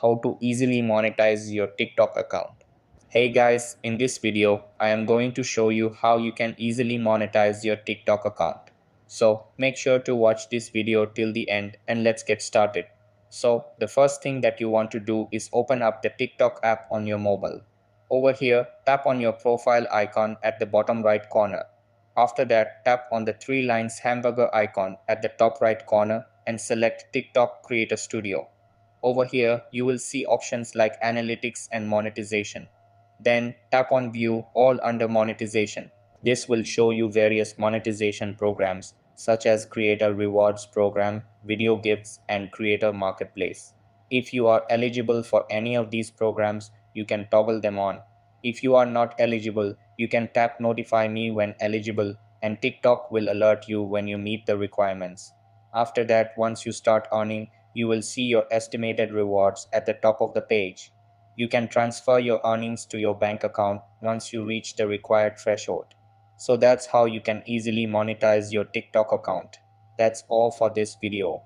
how to easily monetize your TikTok account. Hey guys, in this video, I am going to show you how you can easily monetize your TikTok account. So make sure to watch this video till the end and let's get started. So the first thing that you want to do is open up the TikTok app on your mobile. Over here, tap on your profile icon at the bottom right corner. After that, tap on the three lines hamburger icon at the top right corner and select TikTok Creator Studio. Over here, you will see options like analytics and monetization. Then tap on view all under monetization. This will show you various monetization programs such as creator rewards program, video gifts, and creator marketplace. If you are eligible for any of these programs, you can toggle them on. If you are not eligible, you can tap notify me when eligible and TikTok will alert you when you meet the requirements. After that, once you start earning, you will see your estimated rewards at the top of the page. You can transfer your earnings to your bank account once you reach the required threshold. So that's how you can easily monetize your TikTok account. That's all for this video.